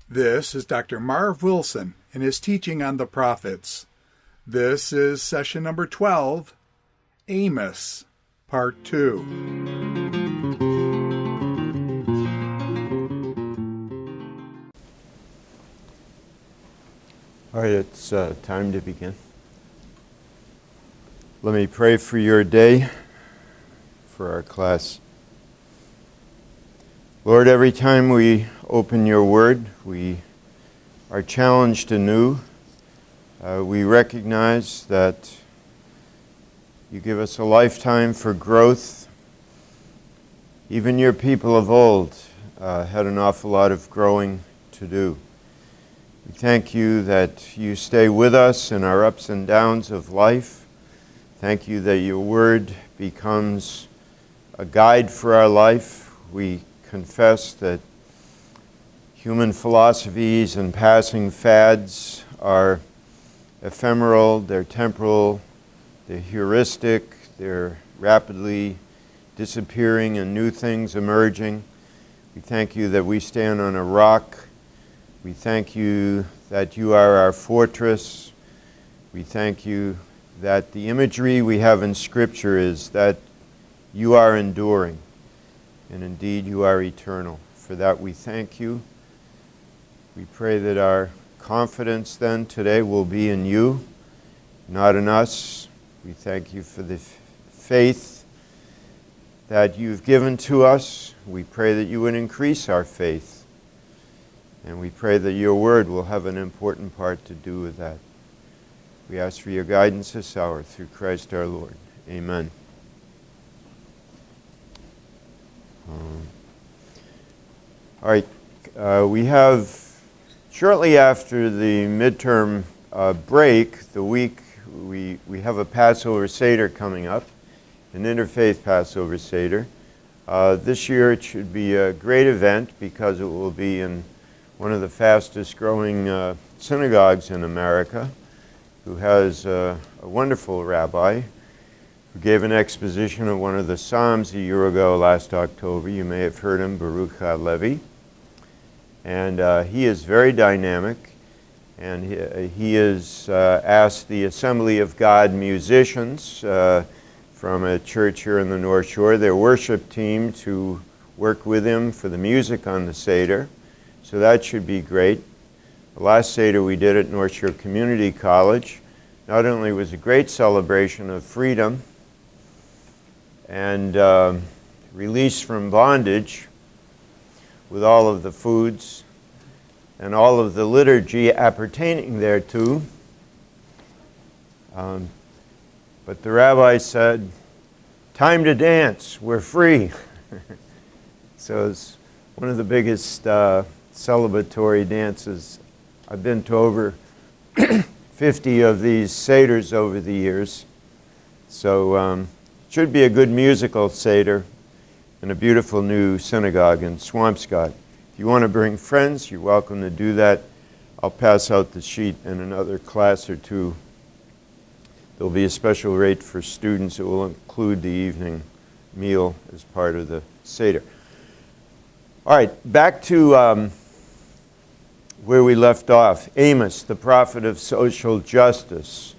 This is Dr. Marv Wilson in his teaching on the prophets. This is session number 12, Amos, part 2. All right, it's time to begin. Let me pray for your day, for our class. Lord, every time we open your word, we are challenged anew. We recognize that you give us a lifetime for growth. Even your people of old had an awful lot of growing to do. We thank you that you stay with us in our ups and downs of life. Thank you that your word becomes a guide for our life. We confess that human philosophies and passing fads are ephemeral, they're temporal, they're heuristic, they're rapidly disappearing and new things emerging. We thank you that we stand on a rock. We thank you that you are our fortress. We thank you that the imagery we have in Scripture is that you are enduring, and indeed you are eternal. For that we thank you. We pray that our confidence then today will be in you, not in us. We thank you for the faith that you've given to us. We pray that you would increase our faith. And we pray that your word will have an important part to do with that. We ask for your guidance this hour through Christ our Lord. Amen. All right, we have, shortly after the midterm break, the week, we have a Passover Seder coming up, an interfaith Passover Seder. This year it should be a great event because it will be in one of the fastest growing synagogues in America, who has a wonderful rabbi who gave an exposition of one of the Psalms a year ago last October. You may have heard him, Baruch HaLevi. And he is very dynamic, and he has asked the Assembly of God musicians from a church here in the North Shore, their worship team, to work with him for the music on the Seder. So that should be great. The last Seder we did at North Shore Community College not only was a great celebration of freedom and release from bondage with all of the foods and all of the liturgy appertaining thereto, but the rabbi said, "Time to dance, we're free." So it's one of the biggest celebratory dances. I've been to over 50 of these Seders over the years. So it should be a good musical Seder in a beautiful new synagogue in Swampscott. If you want to bring friends, you're welcome to do that. I'll pass out the sheet in another class or two. There'll be a special rate for students. It will include the evening meal as part of the Seder. All right, back to where we left off. Amos, the prophet of social justice.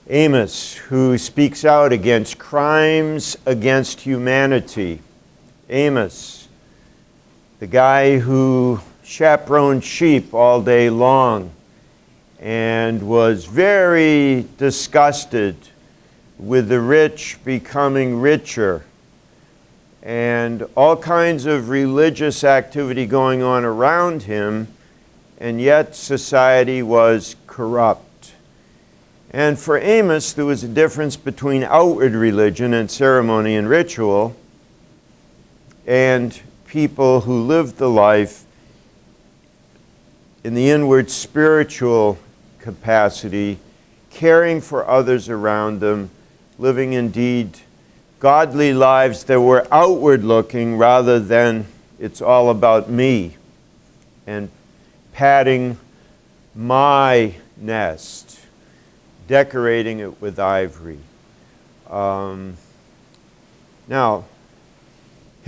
Amos, who speaks out against crimes against humanity. Amos, the guy who chaperoned sheep all day long and was very disgusted with the rich becoming richer and all kinds of religious activity going on around him, and yet society was corrupt. And for Amos, there was a difference between outward religion and ceremony and ritual and people who lived the life in the inward spiritual capacity, caring for others around them, living indeed godly lives that were outward looking rather than it's all about me and padding my nest, decorating it with ivory. Now,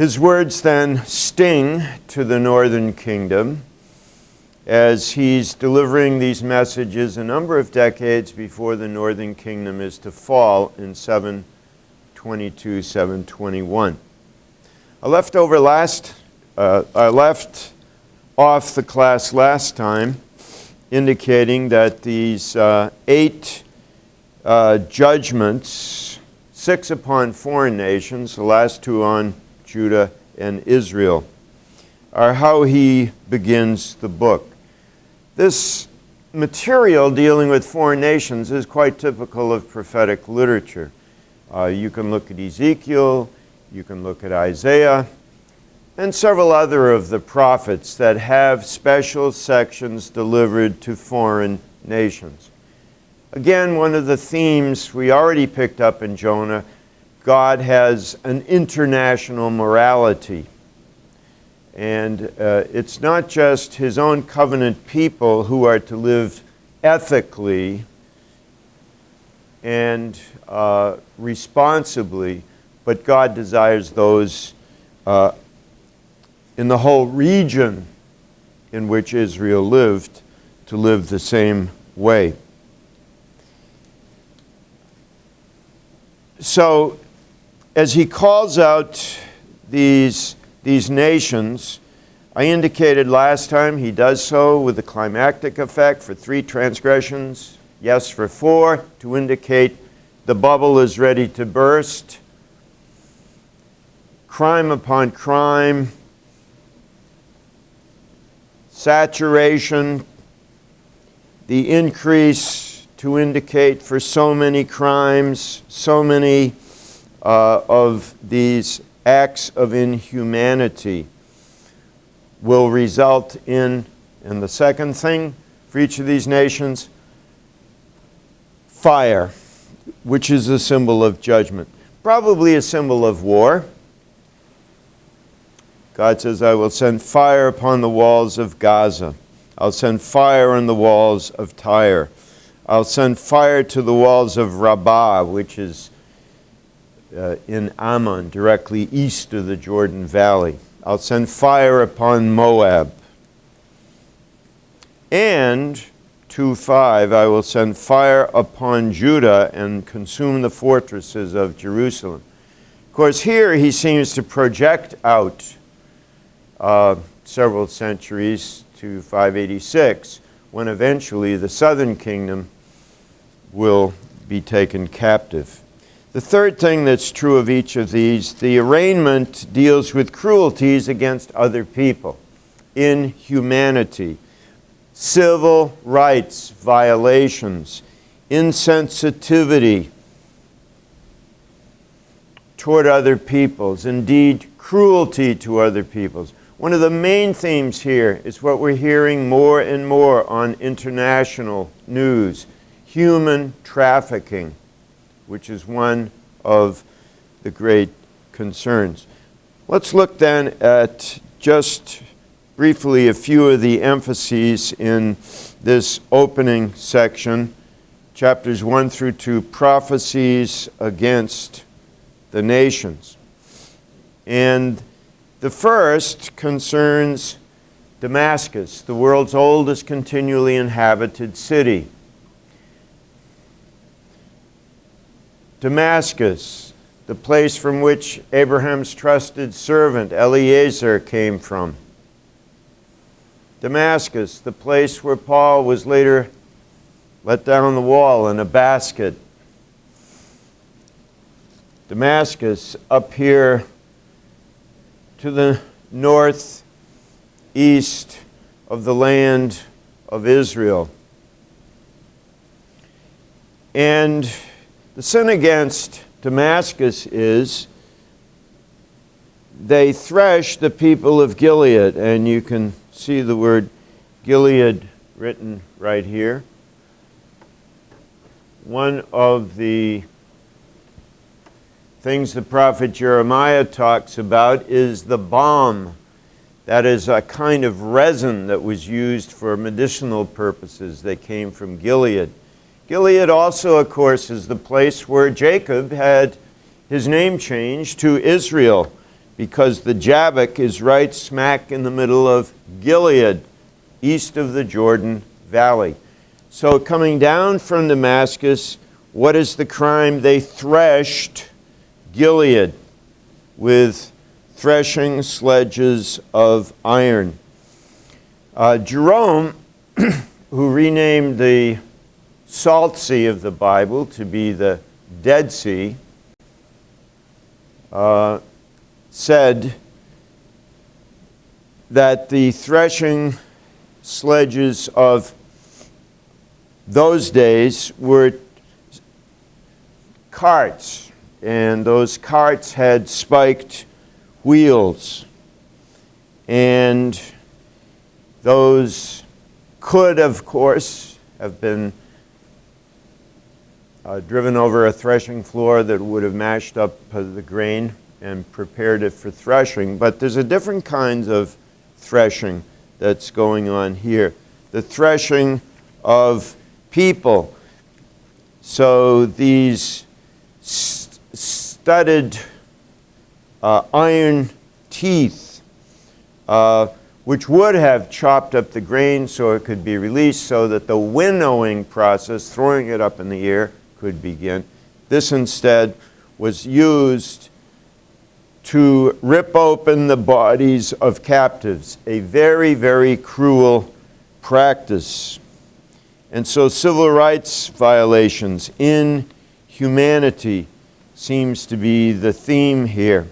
His words then sting to the northern kingdom as he's delivering these messages a number of decades before the northern kingdom is to fall in 722, 721. I left off the class last time indicating that these 8 judgments, 6 upon foreign nations, the last 2 on Judah and Israel, are how he begins the book. This material dealing with foreign nations is quite typical of prophetic literature. You can look at Ezekiel, you can look at Isaiah, and several other of the prophets that have special sections delivered to foreign nations. Again, one of the themes we already picked up in Jonah, God has an international morality. And it's not just his own covenant people who are to live ethically and responsibly, but God desires those in the whole region in which Israel lived to live the same way. So, as he calls out these nations, I indicated last time he does so with the climactic effect for 3 transgressions, yes for 4, to indicate the bubble is ready to burst. Crime upon crime, saturation, the increase to indicate for so many crimes, so many of these acts of inhumanity will result in, and the second thing for each of these nations, fire, which is a symbol of judgment. Probably a symbol of war. God says, I will send fire upon the walls of Gaza. I'll send fire on the walls of Tyre. I'll send fire to the walls of Rabbah, which is in Ammon, directly east of the Jordan Valley. I'll send fire upon Moab. And, 2:5, I will send fire upon Judah and consume the fortresses of Jerusalem. Of course, here he seems to project out several centuries to 586, when eventually the southern kingdom will be taken captive. The third thing that's true of each of these, the arraignment deals with cruelties against other people, inhumanity, civil rights violations, insensitivity toward other peoples, indeed cruelty to other peoples. One of the main themes here is what we're hearing more and more on international news, human trafficking, which is one of the great concerns. Let's look then at just briefly a few of the emphases in this opening section, chapters 1 through 2, prophecies against the nations. And the first concerns Damascus, the world's oldest continually inhabited city. Damascus, the place from which Abraham's trusted servant Eliezer came from. Damascus, the place where Paul was later let down the wall in a basket. Damascus, up here to the northeast of the land of Israel. And the sin against Damascus is they thresh the people of Gilead, and you can see the word Gilead written right here. One of the things the prophet Jeremiah talks about is the balm. That is a kind of resin that was used for medicinal purposes that came from Gilead. Gilead also, of course, is the place where Jacob had his name changed to Israel, because the Jabbok is right smack in the middle of Gilead, east of the Jordan Valley. So coming down from Damascus, what is the crime? They threshed Gilead with threshing sledges of iron. Jerome, who renamed the Salt Sea of the Bible to be the Dead Sea, said that the threshing sledges of those days were carts, and those carts had spiked wheels, and those could, of course, have been driven over a threshing floor that would have mashed up the grain and prepared it for threshing. But there's a different kind of threshing that's going on here. The threshing of people. So these studded iron teeth, which would have chopped up the grain so it could be released so that the winnowing process, throwing it up in the air, could begin. This instead was used to rip open the bodies of captives, a very, very cruel practice. And so civil rights violations, inhumanity, seems to be the theme here.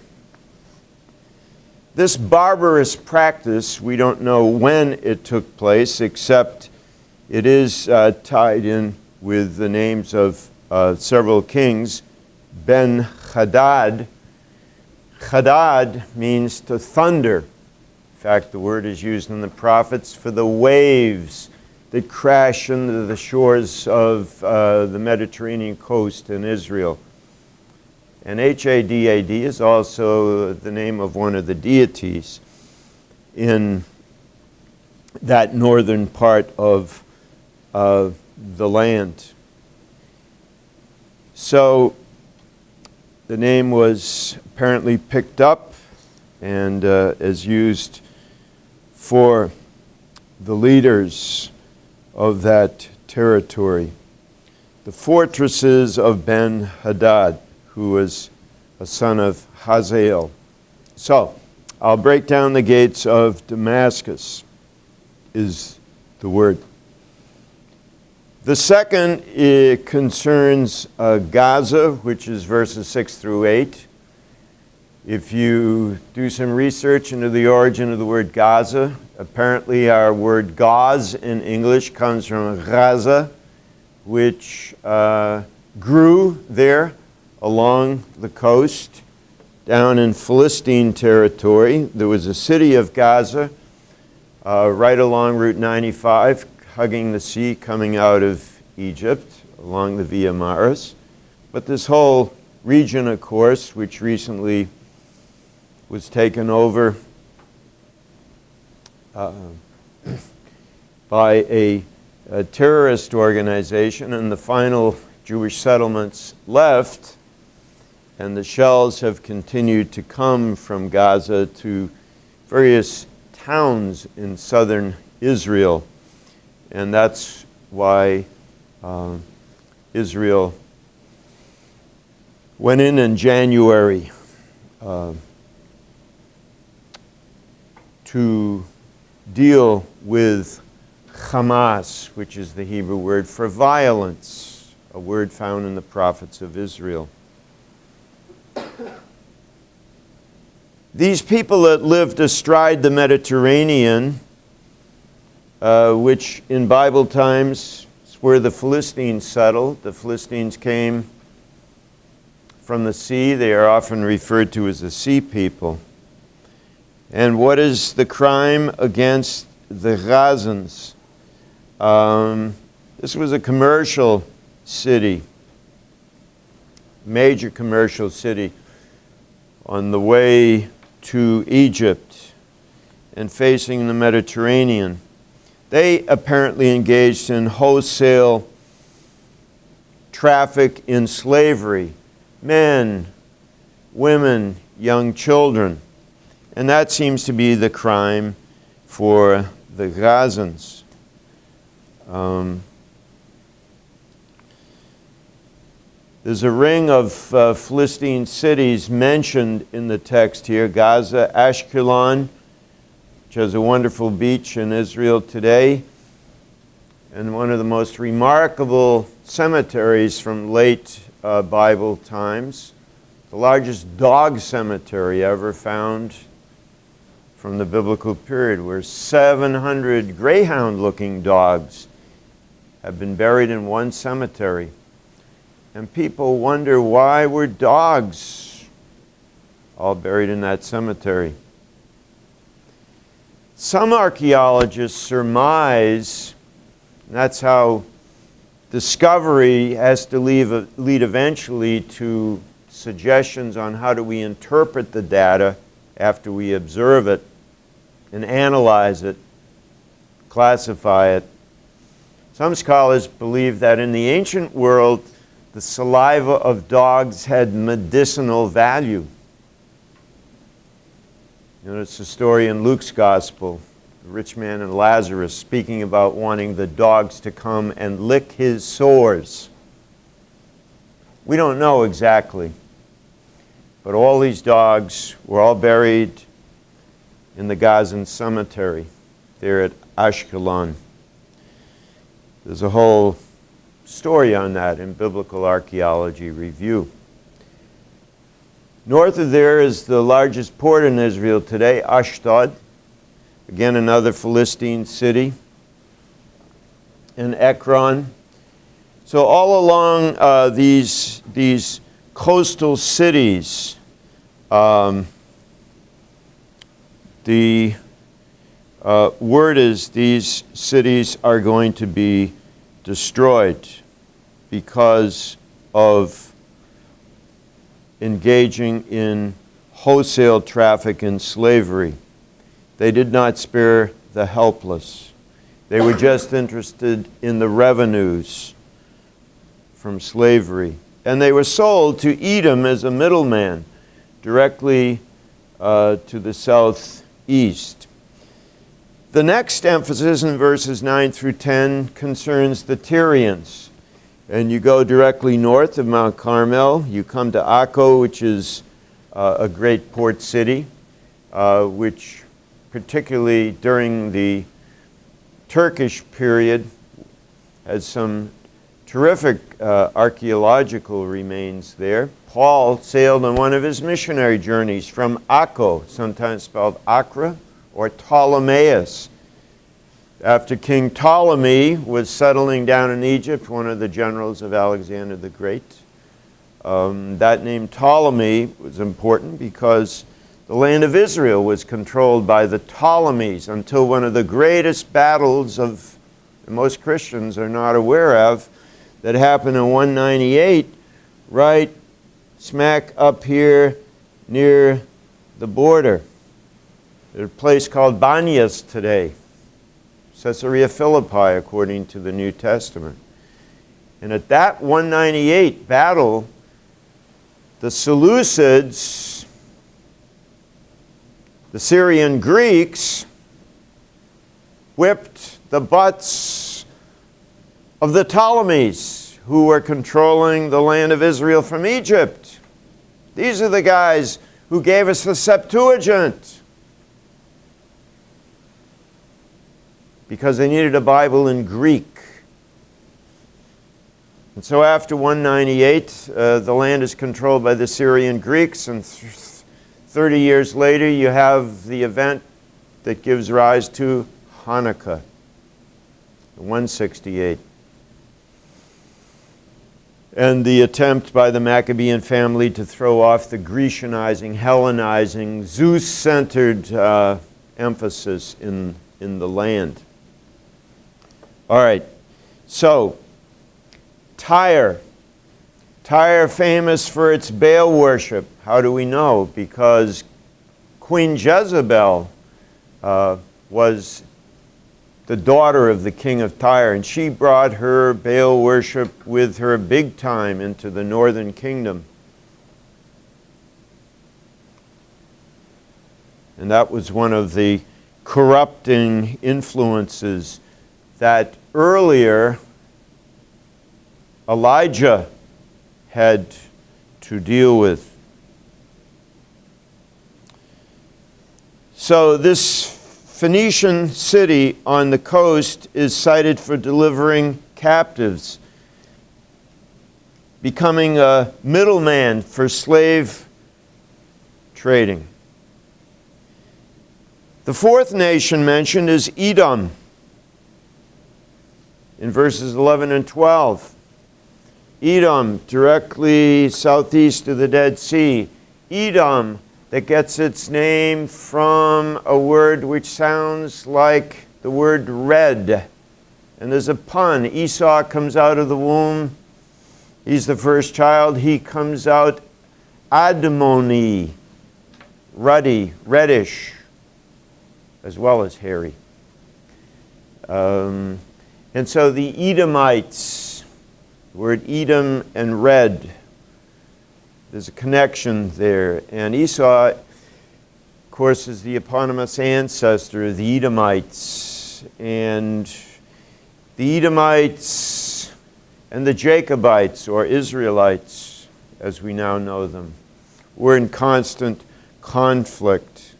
This barbarous practice, we don't know when it took place, except it is tied in with the names of several kings. Ben-Hadad. Hadad means to thunder. In fact, the word is used in the prophets for the waves that crash into the shores of the Mediterranean coast in Israel. And H-A-D-A-D is also the name of one of the deities in that northern part of the land. So the name was apparently picked up and is used for the leaders of that territory. The fortresses of Ben-Hadad, who was a son of Hazael. So, I'll break down the gates of Damascus, is the word. The second concerns Gaza, which is verses 6 through 8. If you do some research into the origin of the word Gaza, apparently our word gauze in English comes from Gaza, which grew there along the coast, down in Philistine territory. There was a city of Gaza right along Route 95, hugging the sea coming out of Egypt along the Via Maris. But this whole region, of course, which recently was taken over by a terrorist organization, and the final Jewish settlements left, and the shells have continued to come from Gaza to various towns in southern Israel. And that's why Israel went in January to deal with Hamas, which is the Hebrew word for violence, a word found in the prophets of Israel. These people that lived astride the Mediterranean, which in Bible times is where the Philistines settled. The Philistines came from the sea. They are often referred to as the sea people. And what is the crime against the Gazans? This was a commercial city, major commercial city on the way to Egypt and facing the Mediterranean. They apparently engaged in wholesale traffic in slavery. Men, women, young children. And that seems to be the crime for the Gazans. There's a ring of Philistine cities mentioned in the text here. Gaza, Ashkelon, which has a wonderful beach in Israel today, and one of the most remarkable cemeteries from late Bible times, the largest dog cemetery ever found from the biblical period, where 700 greyhound-looking dogs have been buried in one cemetery. And people wonder, why were dogs all buried in that cemetery? Some archaeologists surmise, and that's how discovery has to lead eventually to suggestions on how do we interpret the data after we observe it and analyze it, classify it. Some scholars believe that in the ancient world, the saliva of dogs had medicinal value. You know, it's a story in Luke's Gospel, the rich man and Lazarus speaking about wanting the dogs to come and lick his sores. We don't know exactly, but all these dogs were all buried in the Gazan cemetery there at Ashkelon. There's a whole story on that in Biblical Archaeology Review. North of there is the largest port in Israel today, Ashdod. Again, another Philistine city. And Ekron. So all along these coastal cities, the word is these cities are going to be destroyed because of engaging in wholesale traffic and slavery. They did not spare the helpless. They were just interested in the revenues from slavery. And they were sold to Edom as a middleman directly to the southeast. The next emphasis in verses 9 through 10 concerns the Tyrians. And you go directly north of Mount Carmel. You come to Akko, which is a great port city, which particularly during the Turkish period has some terrific archaeological remains there. Paul sailed on one of his missionary journeys from Akko, sometimes spelled Accra, or Ptolemais. After King Ptolemy was settling down in Egypt, one of the generals of Alexander the Great, that name Ptolemy was important because the land of Israel was controlled by the Ptolemies until one of the greatest battles that most Christians are not aware of that happened in 198, right smack up here near the border. There's a place called Banias today, Caesarea Philippi, according to the New Testament. And at that 198 battle, the Seleucids, the Syrian Greeks, whipped the butts of the Ptolemies, who were controlling the land of Israel from Egypt. These are the guys who gave us the Septuagint, because they needed a Bible in Greek. And so after 198, the land is controlled by the Syrian Greeks, and 30 years later you have the event that gives rise to Hanukkah, 168. And the attempt by the Maccabean family to throw off the Grecianizing, Hellenizing, Zeus-centered emphasis in the land. All right, so Tyre famous for its Baal worship. How do we know? Because Queen Jezebel was the daughter of the king of Tyre, and she brought her Baal worship with her big time into the northern kingdom. And that was one of the corrupting influences that earlier Elijah had to deal with. So this Phoenician city on the coast is cited for delivering captives, becoming a middleman for slave trading. The fourth nation mentioned is Edom in verses 11 and 12. Edom, directly southeast of the Dead Sea. Edom, that gets its name from a word which sounds like the word red. And there's a pun. Esau comes out of the womb. He's the first child. He comes out admoni, ruddy, reddish, as well as hairy. And so the Edomites, the word Edom and red, there's a connection there. And Esau, of course, is the eponymous ancestor of the Edomites. And the Edomites and the Jacobites, or Israelites, as we now know them, were in constant conflict.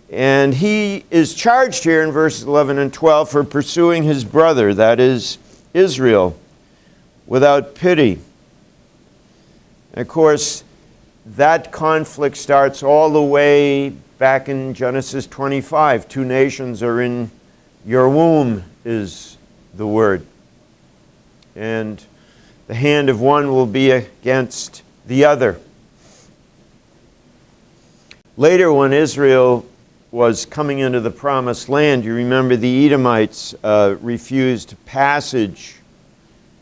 And he is charged here in verses 11 and 12 for pursuing his brother, that is, Israel, without pity. And of course, that conflict starts all the way back in Genesis 25. Two nations are in your womb, is the word. And the hand of one will be against the other. Later, when Israel was coming into the promised land, you remember the Edomites refused passage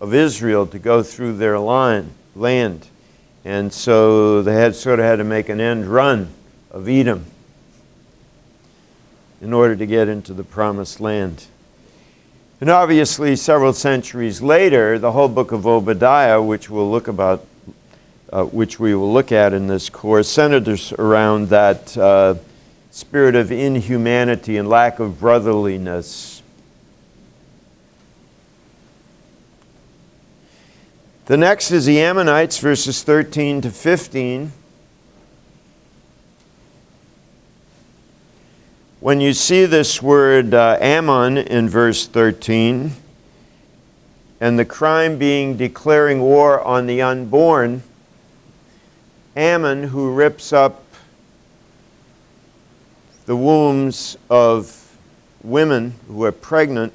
of Israel to go through their land. And so they had to make an end run of Edom in order to get into the promised land. And obviously, several centuries later, the whole book of Obadiah, which we will look at in this course, centers around that spirit of inhumanity and lack of brotherliness. The next is the Ammonites, verses 13 to 15. When you see this word Ammon in verse 13, and the crime being declaring war on the unborn, Ammon, who rips up the wombs of women who are pregnant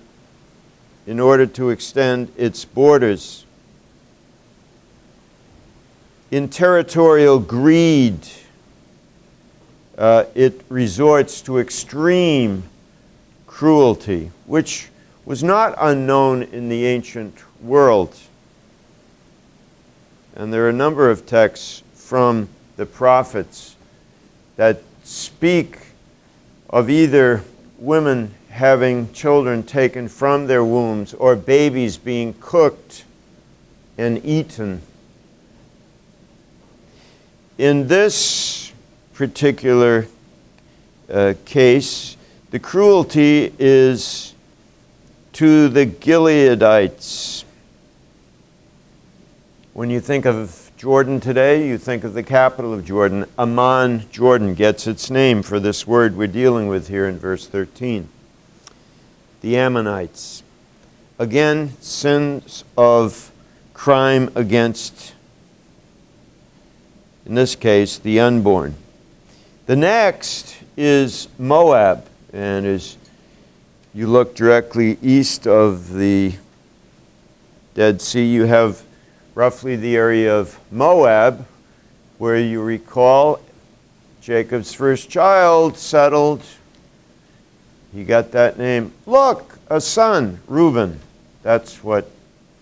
in order to extend its borders. In territorial greed, it resorts to extreme cruelty, which was not unknown in the ancient world. And there are a number of texts from the prophets that speak of either women having children taken from their wombs or babies being cooked and eaten. In this particular case, the cruelty is to the Gileadites. When you think of Jordan today, you think of the capital of Jordan. Amman, Jordan, gets its name for this word we're dealing with here in verse 13. The Ammonites. Again, sins of crime against, in this case, the unborn. The next is Moab. And as you look directly east of the Dead Sea, you have roughly the area of Moab, where you recall Jacob's first child settled. He got that name. Look, a son, Reuben. That's what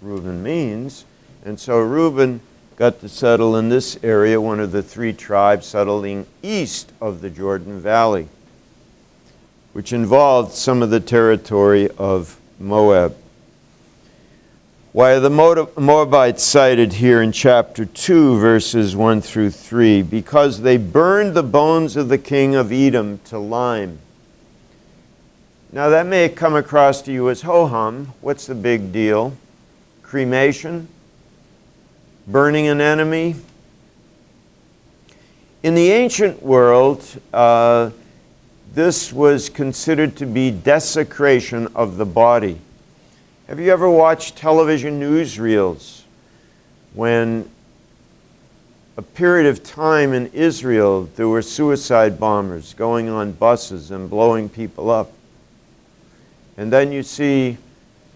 Reuben means. And so Reuben got to settle in this area, one of the three tribes settling east of the Jordan Valley, which involved some of the territory of Moab. Why are the Moabites cited here in chapter 2, verses 1 through 3? Because they burned the bones of the king of Edom to lime. Now that may come across to you as ho-hum. What's the big deal? Cremation? Burning an enemy? In the ancient world, this was considered to be desecration of the body. Have you ever watched television newsreels when a period of time in Israel there were suicide bombers going on buses and blowing people up? And then you see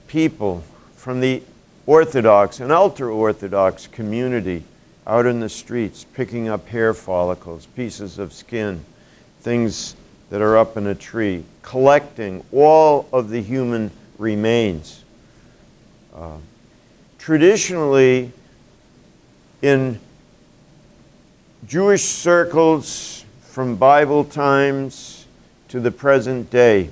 people from the Orthodox and ultra-Orthodox community out in the streets picking up hair follicles, pieces of skin, things that are up in a tree, collecting all of the human remains. Traditionally, in Jewish circles from Bible times to the present day,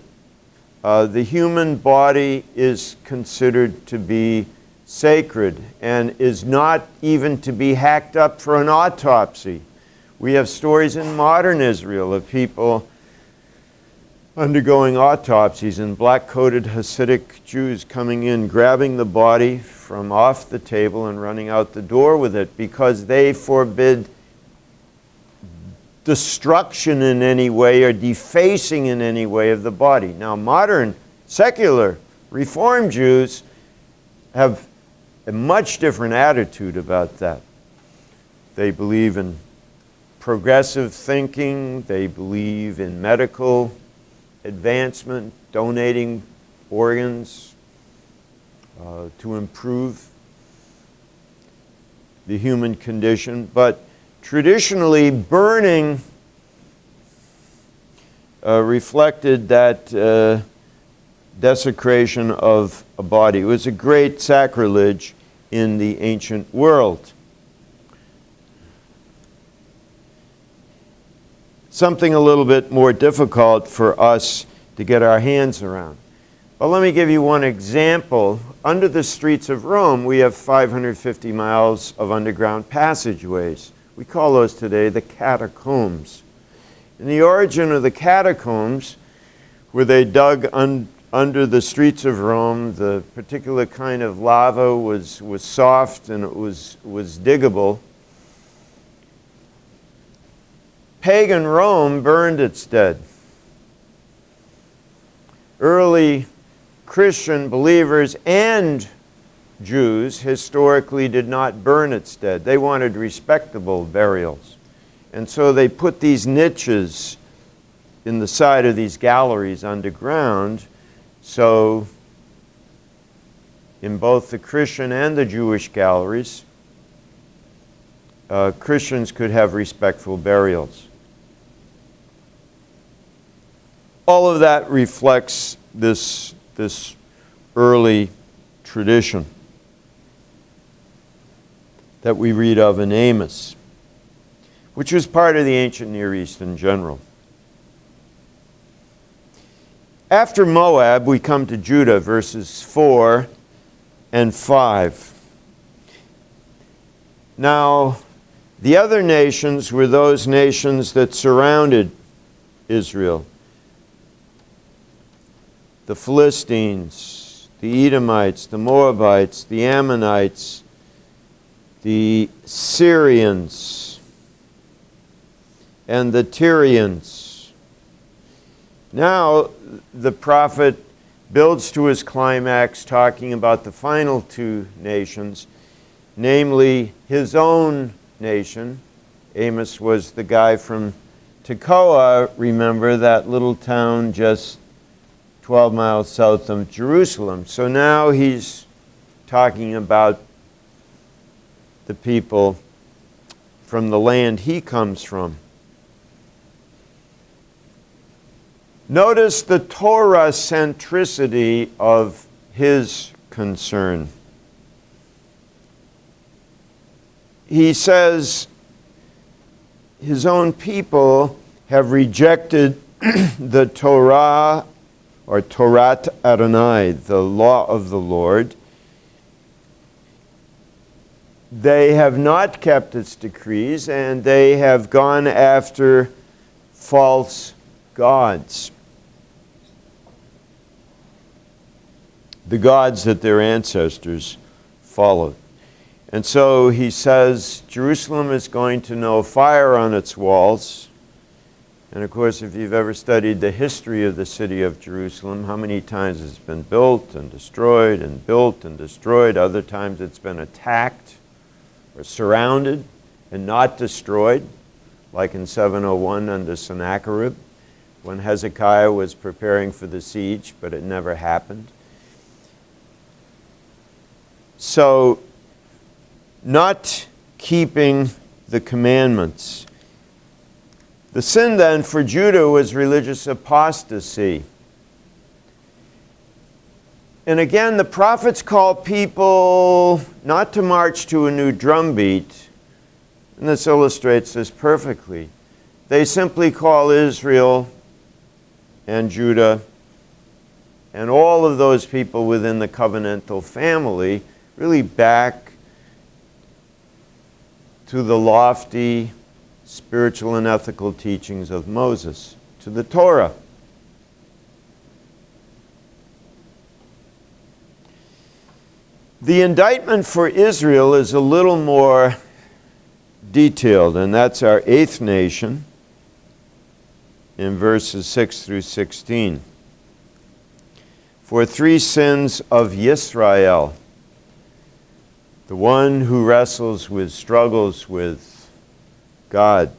the human body is considered to be sacred and is not even to be hacked up for an autopsy. We have stories in modern Israel of people undergoing autopsies and black-coated Hasidic Jews coming in, grabbing the body from off the table and running out the door with it because they forbid destruction in any way or defacing in any way of the body. Now, modern, secular, Reformed Jews have a much different attitude about that. They believe in progressive thinking, they believe in medical advancement, donating organs to improve the human condition. But traditionally, burning reflected that desecration of a body. It was a great sacrilege in the ancient world. Something a little bit more difficult for us to get our hands around. But let me give you one example. Under the streets of Rome, we have 550 miles of underground passageways. We call those today the Catacombs. And the origin of the Catacombs, where they dug under the streets of Rome, the particular kind of lava was soft and it was diggable. Pagan Rome burned its dead. Early Christian believers and Jews historically did not burn its dead. They wanted respectable burials. And so they put these niches in the side of these galleries underground, so in both the Christian and the Jewish galleries, Christians could have respectful burials. All of that reflects this early tradition that we read of in Amos, which was part of the ancient Near East in general. After Moab, we come to Judah, verses 4 and 5. Now, the other nations were those nations that surrounded Israel. The Philistines, the Edomites, the Moabites, the Ammonites, the Syrians, and the Tyrians. Now, the prophet builds to his climax talking about the final two nations, namely his own nation. Amos was the guy from Tekoa, remember, that little town just 12 miles south of Jerusalem. So now he's talking about the people from the land he comes from. Notice the Torah centricity of his concern. He says his own people have rejected the Torah, or Torat Adonai, the law of the Lord, they have not kept its decrees, and they have gone after false gods. The gods that their ancestors followed. And so he says, Jerusalem is going to know fire on its walls. And of course, if you've ever studied the history of the city of Jerusalem, how many times it's been built and destroyed and built and destroyed. Other times it's been attacked or surrounded and not destroyed, like in 701 under Sennacherib, when Hezekiah was preparing for the siege, but it never happened. So, not keeping the commandments. The sin then for Judah was religious apostasy. And again, the prophets call people not to march to a new drumbeat, and this illustrates this perfectly. They simply call Israel and Judah and all of those people within the covenantal family really back to the lofty spiritual and ethical teachings of Moses, to the Torah. The indictment for Israel is a little more detailed, and that's our eighth nation in verses 6 through 16. For 3 sins of Yisrael, the one who struggles with God.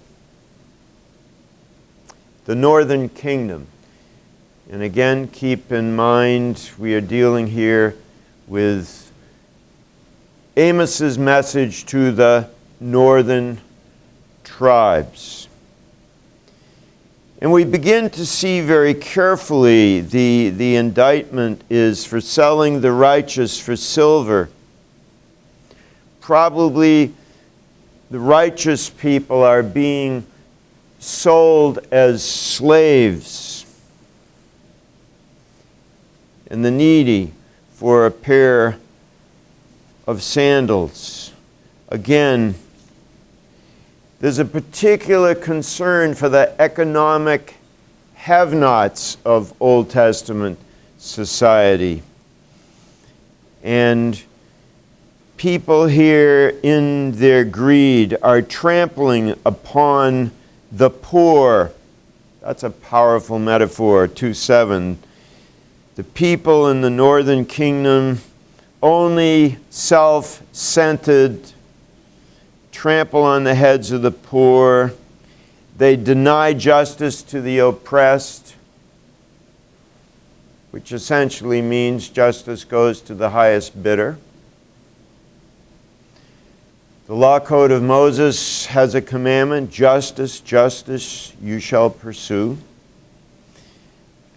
The northern kingdom. And again, keep in mind, we are dealing here with Amos's message to the northern tribes. And we begin to see very carefully the indictment is for selling the righteous for silver. Probably the righteous people are being sold as slaves, and the needy for a pair of sandals. Again, there's a particular concern for the economic have-nots of Old Testament society. And people here in their greed are trampling upon the poor. That's a powerful metaphor, 2:7. The people in the northern kingdom, only self-centered, trample on the heads of the poor. They deny justice to the oppressed, which essentially means justice goes to the highest bidder. The law code of Moses has a commandment, justice, justice you shall pursue.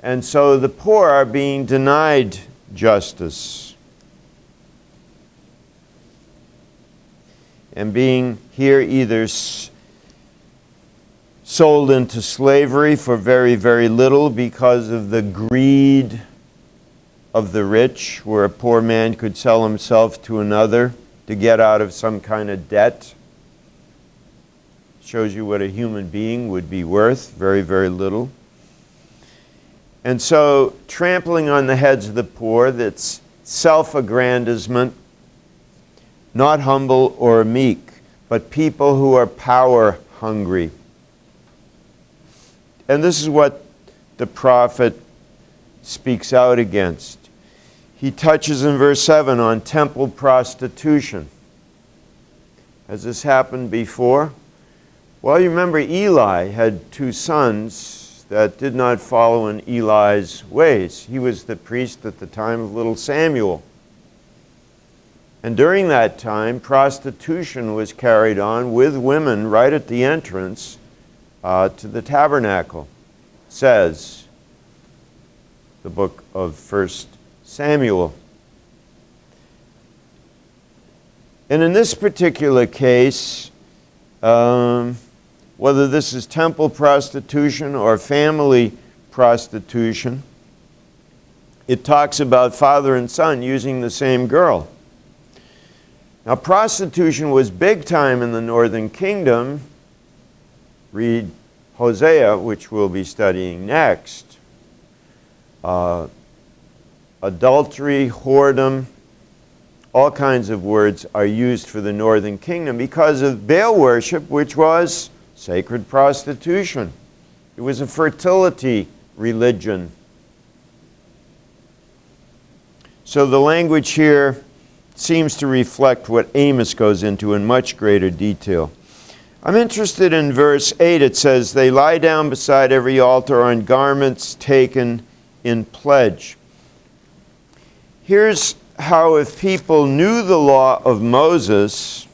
And so the poor are being denied justice. And being here either sold into slavery for very, very little because of the greed of the rich, where a poor man could sell himself to another to get out of some kind of debt. Shows you what a human being would be worth, very, very little. And so trampling on the heads of the poor, that's self-aggrandizement, not humble or meek, but people who are power hungry. And this is what the prophet speaks out against. He touches in verse 7 on temple prostitution. Has this happened before? Well, you remember Eli had 2 sons that did not follow in Eli's ways. He was the priest at the time of little Samuel. And during that time, prostitution was carried on with women right at the entrance to the tabernacle, says the book of 1 Samuel. And in this particular case, whether this is temple prostitution or family prostitution, it talks about father and son using the same girl. Now, prostitution was big time in the northern kingdom. Read Hosea, which we'll be studying next. Adultery, whoredom, all kinds of words are used for the northern kingdom because of Baal worship, which was sacred prostitution. It was a fertility religion. So the language here seems to reflect what Amos goes into in much greater detail. I'm interested in verse 8. It says, they lie down beside every altar on garments taken in pledge. Here's how, if people knew the law of Moses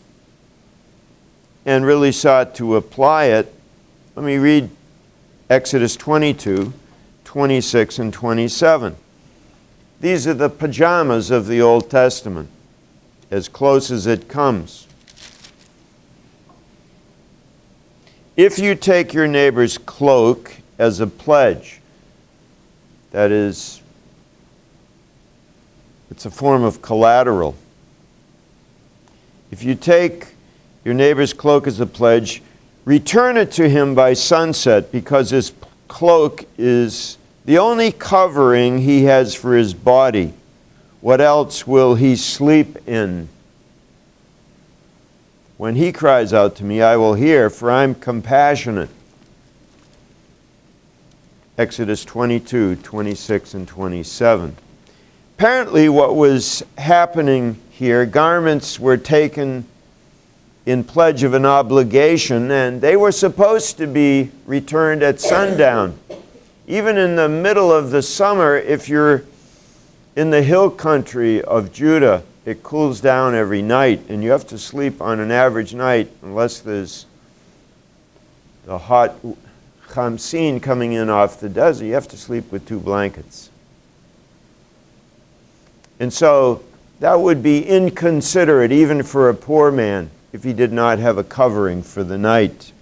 and really sought to apply it, let me read Exodus 22, 26, and 27. These are the pajamas of the Old Testament, as close as it comes. If you take your neighbor's cloak as a pledge, that is, it's a form of collateral. If you take your neighbor's cloak as a pledge, return it to him by sunset, because his cloak is the only covering he has for his body. What else will he sleep in? When he cries out to me, I will hear, for I'm compassionate. Exodus 22, 26, and 27. Apparently what was happening here, garments were taken in pledge of an obligation, and they were supposed to be returned at sundown. Even in the middle of the summer, if you're in the hill country of Judah, it cools down every night, and you have to sleep on an average night, unless there's the hot Khamsin coming in off the desert, you have to sleep with 2 blankets. And so that would be inconsiderate even for a poor man if he did not have a covering for the night.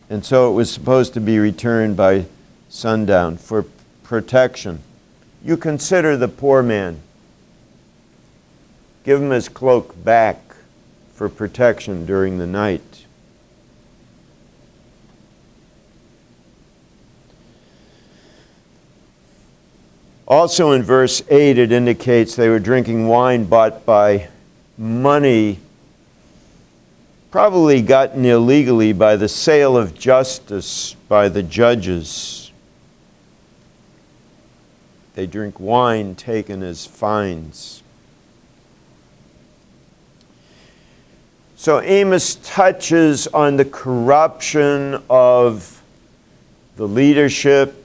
And so it was supposed to be returned by sundown for protection. You consider the poor man. Give him his cloak back for protection during the night. Also in verse 8, it indicates they were drinking wine bought by money, probably gotten illegally by the sale of justice by the judges. They drink wine taken as fines. So Amos touches on the corruption of the leadership,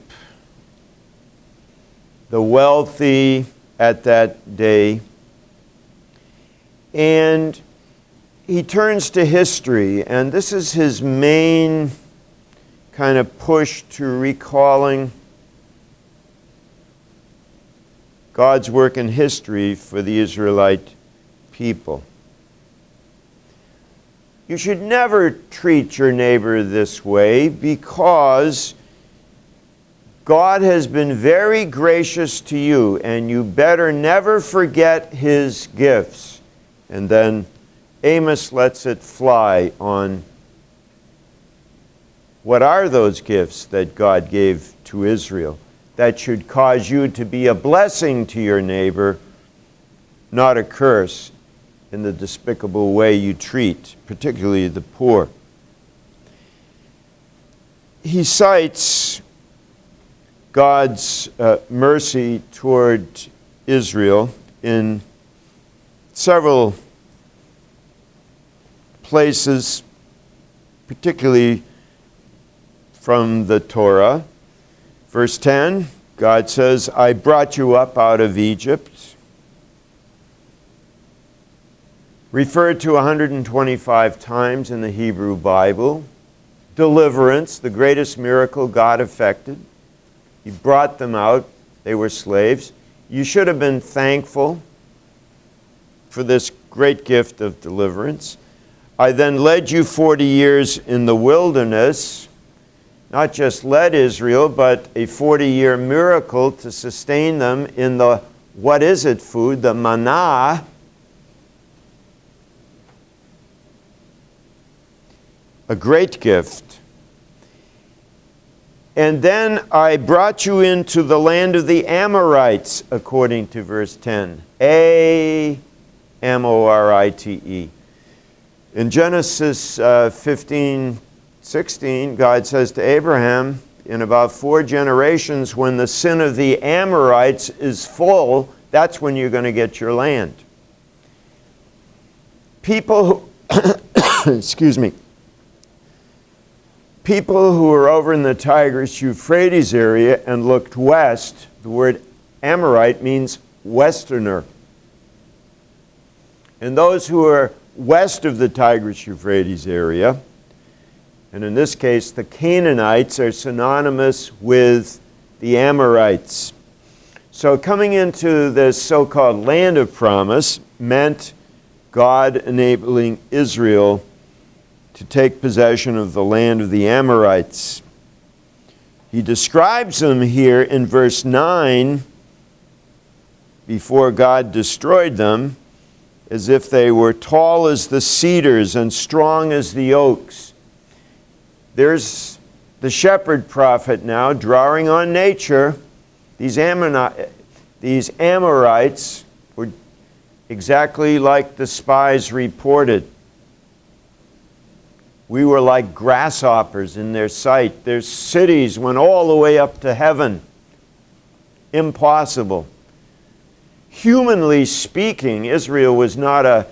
the wealthy at that day, and he turns to history, and this is his main kind of push to recalling God's work in history for the Israelite people. You should never treat your neighbor this way, because God has been very gracious to you, and you better never forget his gifts. And then Amos lets it fly on what are those gifts that God gave to Israel that should cause you to be a blessing to your neighbor, not a curse in the despicable way you treat, particularly the poor. He cites God's mercy toward Israel in several places, particularly from the Torah. Verse 10, God says, I brought you up out of Egypt. Referred to 125 times in the Hebrew Bible. Deliverance, the greatest miracle God effected. He brought them out. They were slaves. You should have been thankful for this great gift of deliverance. I then led you 40 years in the wilderness. Not just led Israel, but a 40-year miracle to sustain them in the, what is it, food, the manna. a great gift. And then I brought you into the land of the Amorites, according to verse 10. A-M-O-R-I-T-E. In Genesis 15:16, God says to Abraham, in about 4 generations, when the sin of the Amorites is full, that's when you're going to get your land. People who, excuse me, people who were over in the Tigris-Euphrates area and looked west, the word Amorite means westerner. And those who are west of the Tigris-Euphrates area, and in this case the Canaanites, are synonymous with the Amorites. So coming into this so-called land of promise meant God enabling Israel to take possession of the land of the Amorites. He describes them here in verse 9, before God destroyed them, as if they were tall as the cedars and strong as the oaks. There's the shepherd prophet now drawing on nature. These Amorites were exactly like the spies reported. We were like grasshoppers in their sight. Their cities went all the way up to heaven. Impossible. Humanly speaking, Israel was not a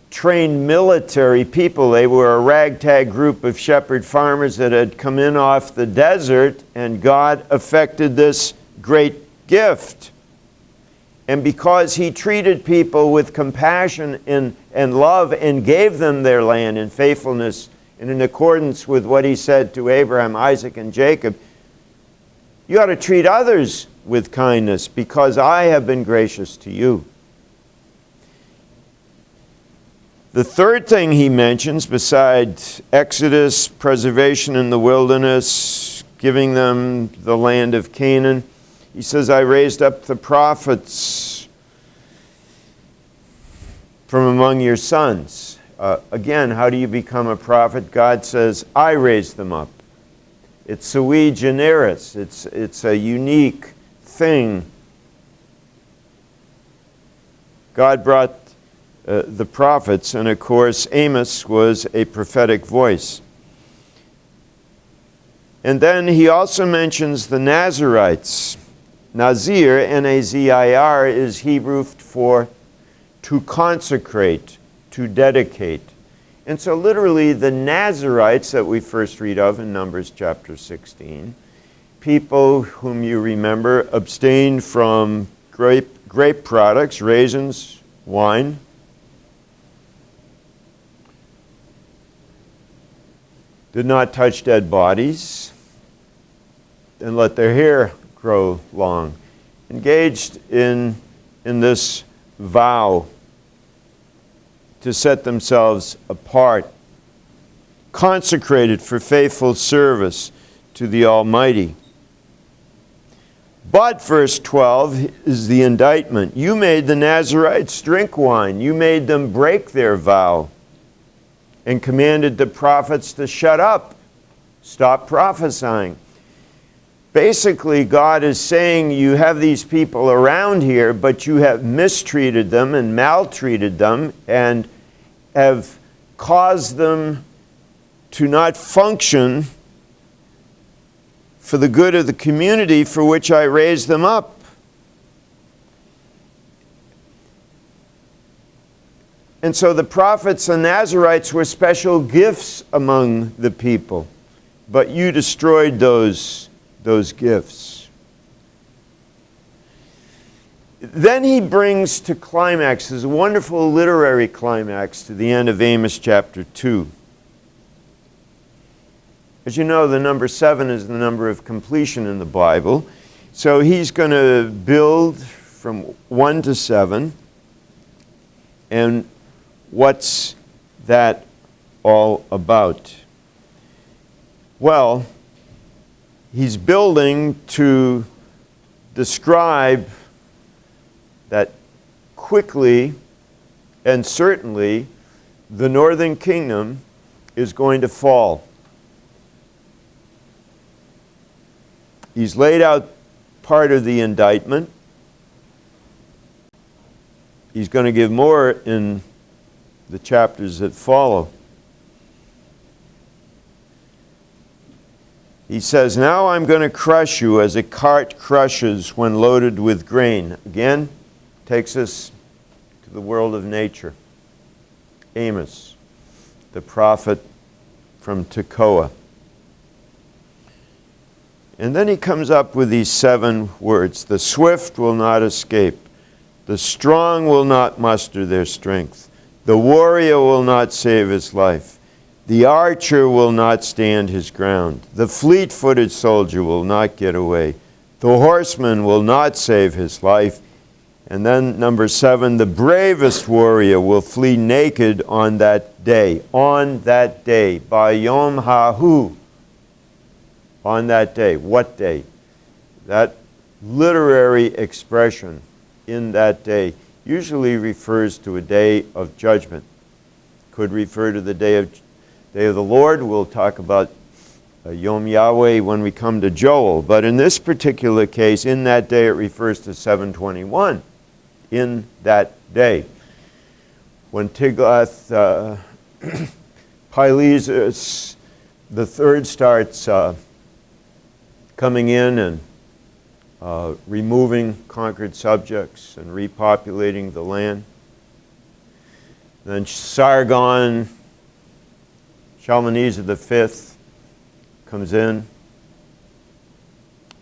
trained military people. They were a ragtag group of shepherd farmers that had come in off the desert, and God effected this great gift. And because he treated people with compassion and love and gave them their land in faithfulness and in accordance with what he said to Abraham, Isaac, and Jacob, you ought to treat others with kindness because I have been gracious to you. The third thing he mentions, besides Exodus, preservation in the wilderness, giving them the land of Canaan, he says, I raised up the prophets from among your sons. Again, how do you become a prophet? God says, I raised them up. It's sui generis. It's a unique thing. God brought the prophets, and of course Amos was a prophetic voice. And then he also mentions the Nazarites. Nazir, N-A-Z-I-R, is Hebrew for to consecrate, to dedicate. And so literally the Nazarites that we first read of in Numbers chapter 16, people whom you remember abstained from grape products, raisins, wine, did not touch dead bodies, and let their hair grow long. Engaged in this vow to set themselves apart, consecrated for faithful service to the Almighty. But verse 12 is the indictment. You made the Nazarites drink wine. You made them break their vow and commanded the prophets to shut up, stop prophesying. Basically, God is saying you have these people around here, but you have mistreated them and maltreated them and have caused them to not function for the good of the community for which I raised them up. And so the prophets and Nazarites were special gifts among the people, but you destroyed those gifts. Then he brings to climax, this wonderful literary climax to the end of Amos chapter 2. As you know, the number 7 is the number of completion in the Bible. So he's going to build from 1 to 7. And what's that all about? Well, he's building to describe that quickly and certainly the northern kingdom is going to fall. He's laid out part of the indictment. He's going to give more in the chapters that follow. He says, now I'm going to crush you as a cart crushes when loaded with grain. Again, takes us to the world of nature. Amos, the prophet from Tekoa. And then he comes up with these 7 words. The swift will not escape. The strong will not muster their strength. The warrior will not save his life. The archer will not stand his ground. The fleet-footed soldier will not get away. The horseman will not save his life. And then number 7, the bravest warrior will flee naked on that day. On that day. Bayom hahu. On that day. What day? That literary expression, in that day, usually refers to a day of judgment. Could refer to the day of the Lord. We'll talk about Yom Yahweh when we come to Joel. But in this particular case, in that day, it refers to 721. In that day. When Tiglath Pileser the third starts coming in and removing conquered subjects and repopulating the land. Then Sargon, Shalmaneser V comes in.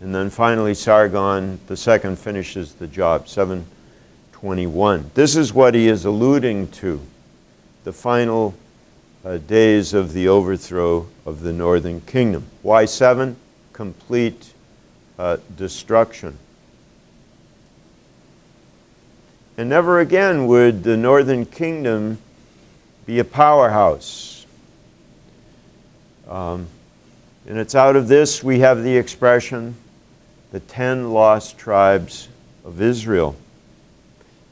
And then finally Sargon II finishes the job, 721. This is what he is alluding to, the final days of the overthrow of the northern kingdom. Why 7? Complete destruction. And never again would the northern kingdom be a powerhouse. And it's out of this we have the expression, the 10 lost tribes of Israel.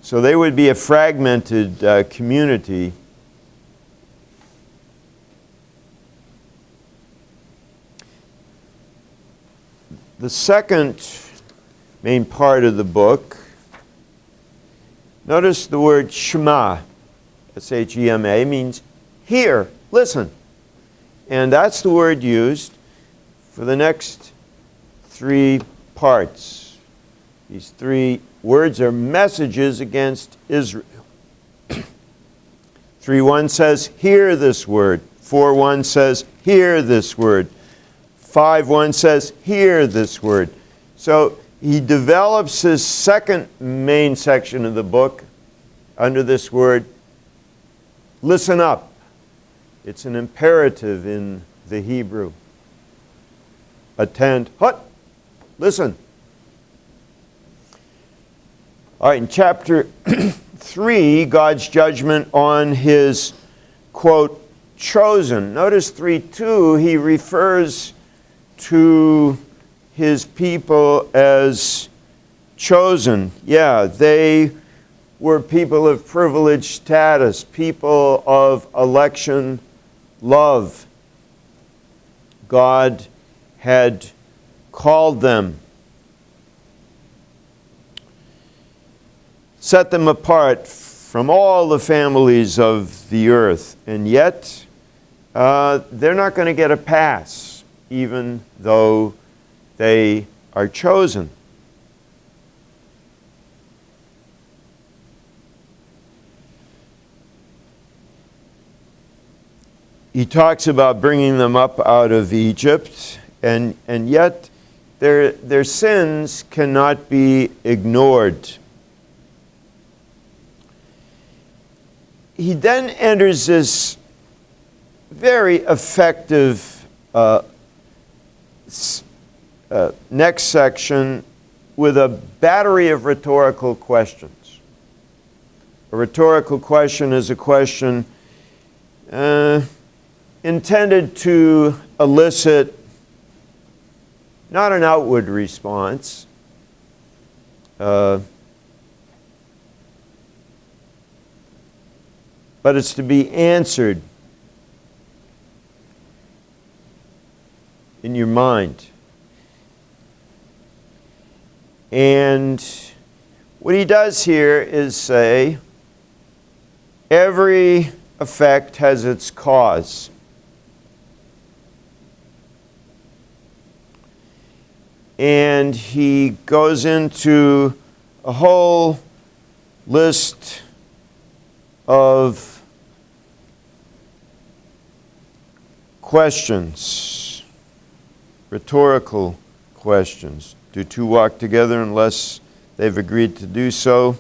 So they would be a fragmented community. The second main part of the book, notice the word Shema, S-H-E-M-A, means hear, listen. And that's the word used for the next 3 parts. These 3 words are messages against Israel. 3:1 says, hear this word. 4:1 says, hear this word. 5:1 says, hear this word. So he develops his second main section of the book under this word, listen up. It's an imperative in the Hebrew. Attend. Hut. Listen. All right, in chapter 3, God's judgment on his, quote, chosen. Notice 3:2, he refers to his people as chosen. Yeah, they were people of privileged status, people of election love. God had called them, set them apart from all the families of the earth, and yet they're not going to get a pass, even though they are chosen. He talks about bringing them up out of Egypt, and yet their sins cannot be ignored. He then enters this very effective next section with a battery of rhetorical questions. A rhetorical question is a question intended to elicit not an outward response, but it's to be answered in your mind. And what he does here is say, every effect has its cause. And he goes into a whole list of questions, rhetorical questions. Do two walk together unless they've agreed to do so?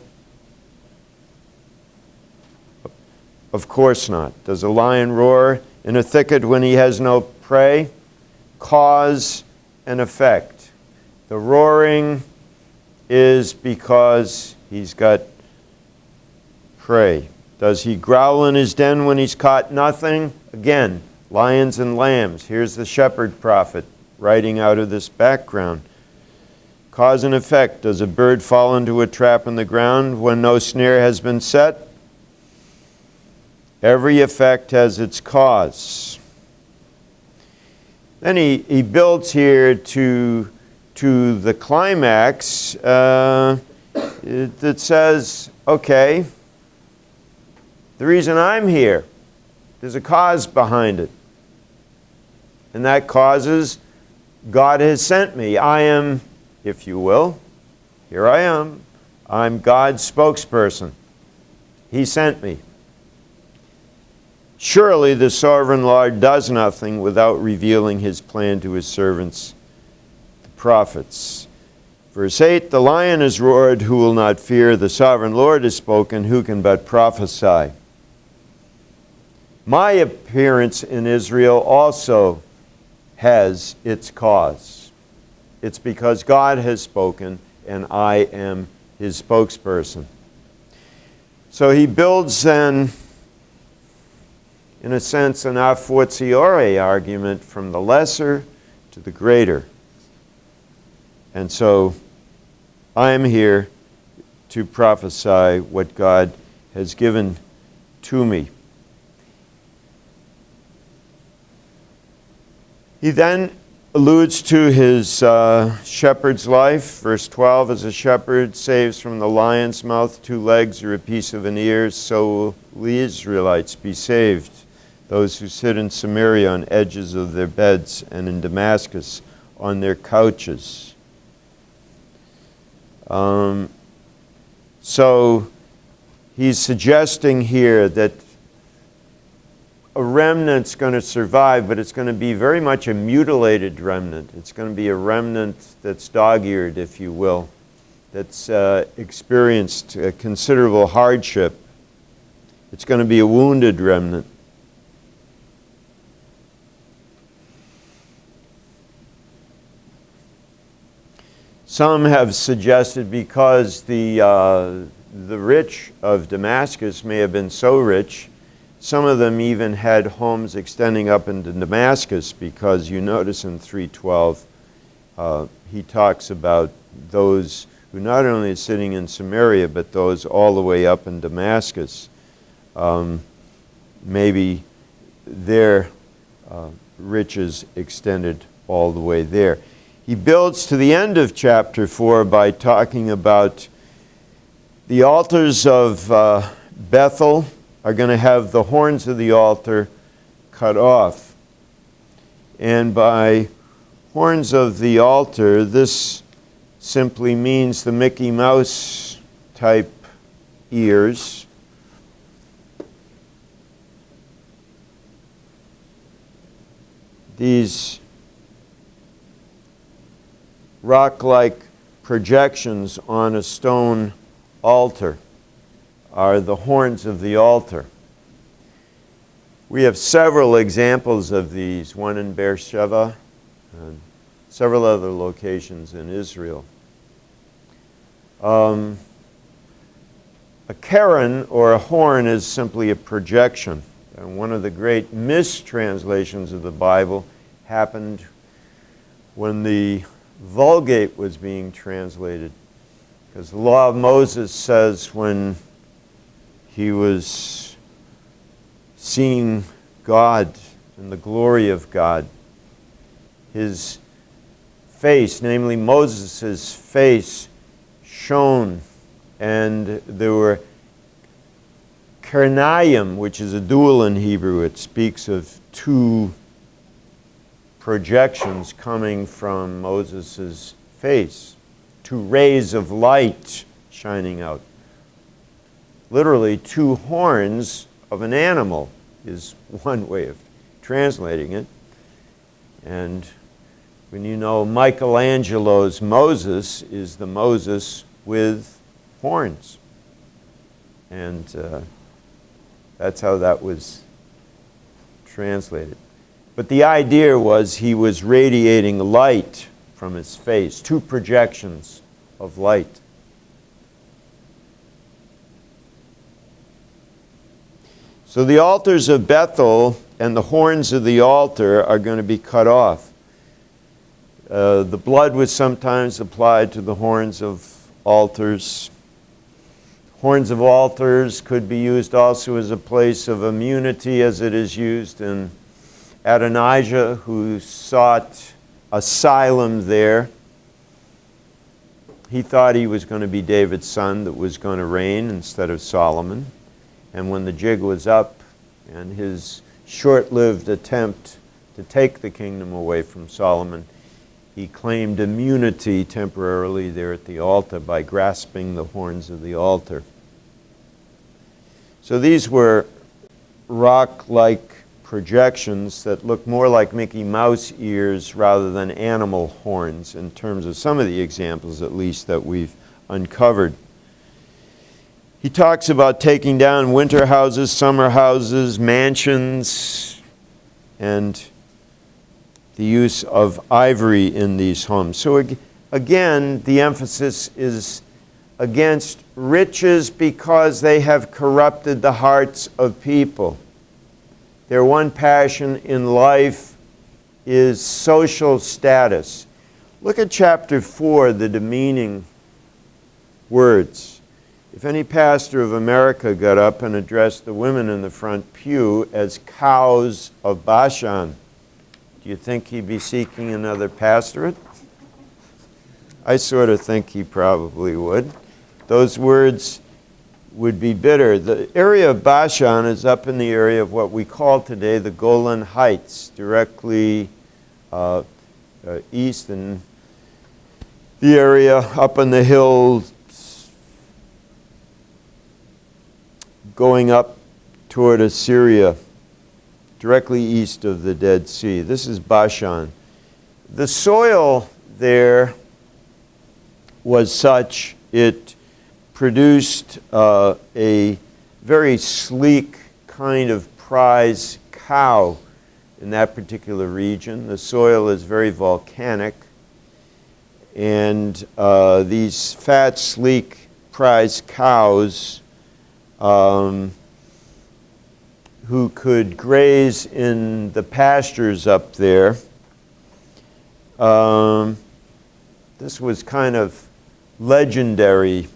Of course not. Does a lion roar in a thicket when he has no prey? Cause and effect. The roaring is because he's got prey. Does he growl in his den when he's caught nothing? Again, lions and lambs. Here's the shepherd prophet writing out of this background. Cause and effect. Does a bird fall into a trap in the ground when no snare has been set? Every effect has its cause. Then he builds here to the climax that says, okay, the reason I'm here, there's a cause behind it. And that cause is God has sent me. I am, if you will, here I am. I'm God's spokesperson. He sent me. Surely the sovereign Lord does nothing without revealing his plan to his servants, the prophets. Verse 8, the lion has roared, who will not fear? The sovereign Lord has spoken, who can but prophesy? My appearance in Israel also has its cause. It's because God has spoken and I am his spokesperson. So he builds then, in a sense, an a fortiori argument from the lesser to the greater. And so I am here to prophesy what God has given to me. He then alludes to his shepherd's life. Verse 12, as a shepherd saves from the lion's mouth 2 legs or a piece of an ear, so will the Israelites be saved. Those who sit in Samaria on edges of their beds and in Damascus on their couches. So he's suggesting here that a remnant's going to survive, but it's going to be very much a mutilated remnant. It's going to be a remnant that's dog-eared, if you will, that's experienced considerable hardship. It's going to be a wounded remnant. Some have suggested because the rich of Damascus may have been so rich, some of them even had homes extending up into Damascus, because you notice in 3:12 he talks about those who not only are sitting in Samaria, but those all the way up in Damascus. Maybe their riches extended all the way there. He builds to the end of chapter 4 by talking about the altars of Bethel are going to have the horns of the altar cut off. And by horns of the altar, this simply means the Mickey Mouse type ears. These rock-like projections on a stone altar are the horns of the altar. We have several examples of these, one in Beersheba and several other locations in Israel. A keren, or a horn, is simply a projection. And one of the great mistranslations of the Bible happened when the Vulgate was being translated. Because the law of Moses says when he was seeing God and the glory of God, his face, namely Moses' face, shone, and there were karnayim, which is a dual in Hebrew. It speaks of two projections coming from Moses' face, two rays of light shining out. Literally, two horns of an animal is one way of translating it. And when you know Michelangelo's Moses is the Moses with horns. And that's how that was translated. But the idea was he was radiating light from his face, two projections of light. So the altars of Bethel and the horns of the altar are going to be cut off. The blood was sometimes applied to the horns of altars. Horns of altars could be used also as a place of immunity, as it is used in Adonijah, who sought asylum there. He thought he was going to be David's son that was going to reign instead of Solomon. And when the jig was up and his short-lived attempt to take the kingdom away from Solomon, he claimed immunity temporarily there at the altar by grasping the horns of the altar. So these were rock-like projections that look more like Mickey Mouse ears rather than animal horns in terms of some of the examples, at least, that we've uncovered. He talks about taking down winter houses, summer houses, mansions, and the use of ivory in these homes. So again, the emphasis is against riches because they have corrupted the hearts of people. Their one passion in life is social status. Look at chapter 4, the demeaning words. If any pastor of America got up and addressed the women in the front pew as cows of Bashan, do you think he'd be seeking another pastorate? I sort of think he probably would. Those words would be bitter. The area of Bashan is up in the area of what we call today the Golan Heights, directly east, and the area up on the hill going up toward Assyria, directly east of the Dead Sea. This is Bashan. The soil there was such it produced a very sleek kind of prize cow in that particular region. The soil is very volcanic, and these fat, sleek prize cows who could graze in the pastures up there. This was kind of legendary.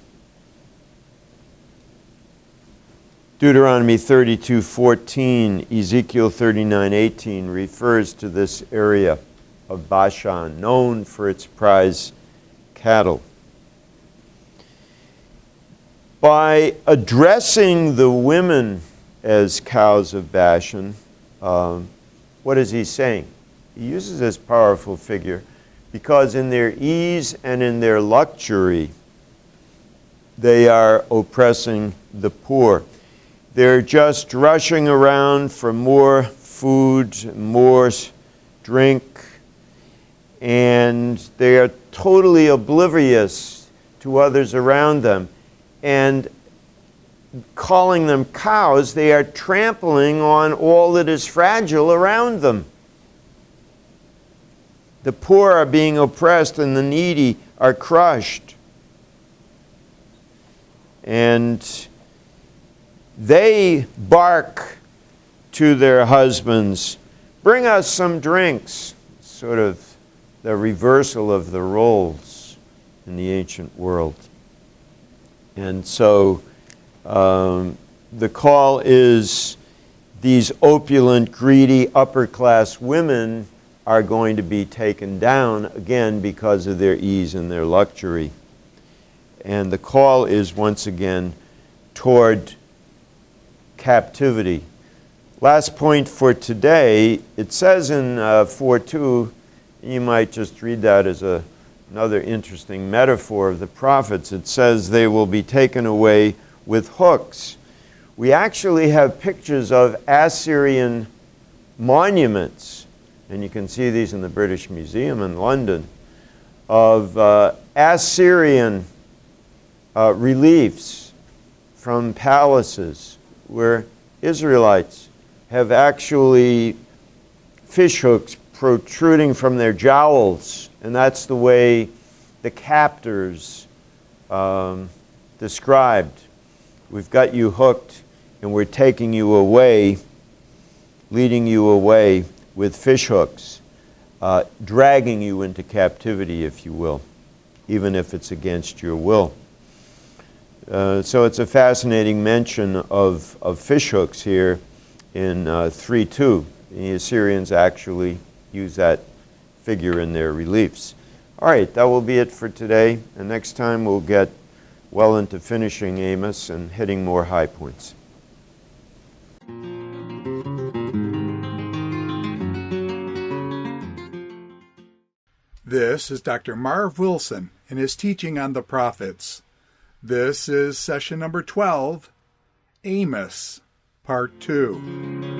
Deuteronomy 32:14, Ezekiel 39:18 refers to this area of Bashan, known for its prize cattle. By addressing the women as cows of Bashan, what is he saying? He uses this powerful figure because in their ease and in their luxury, they are oppressing the poor. They're just rushing around for more food, more drink, and they are totally oblivious to others around them. And calling them cows, they are trampling on all that is fragile around them. The poor are being oppressed and the needy are crushed. And they bark to their husbands, "Bring us some drinks." Sort of the reversal of the roles in the ancient world. And so the call is these opulent, greedy, upper-class women are going to be taken down, again, because of their ease and their luxury. And the call is once again toward captivity. Last point for today, it says in 4:2, you might just read that as another interesting metaphor of the prophets. It says they will be taken away with hooks. We actually have pictures of Assyrian monuments, and you can see these in the British Museum in London, of Assyrian reliefs from palaces where Israelites have actually fish hooks protruding from their jowls, and that's the way the captors described. We've got you hooked and we're taking you away, leading you away with fish hooks, dragging you into captivity, if you will, even if it's against your will. So it's a fascinating mention of fish hooks here in 3:2. The Assyrians actually use that figure in their reliefs. All right, that will be it for today. And next time we'll get well into finishing Amos and hitting more high points. This is Dr. Marv Wilson in his teaching on the prophets. This is session number 12, Amos, part 2.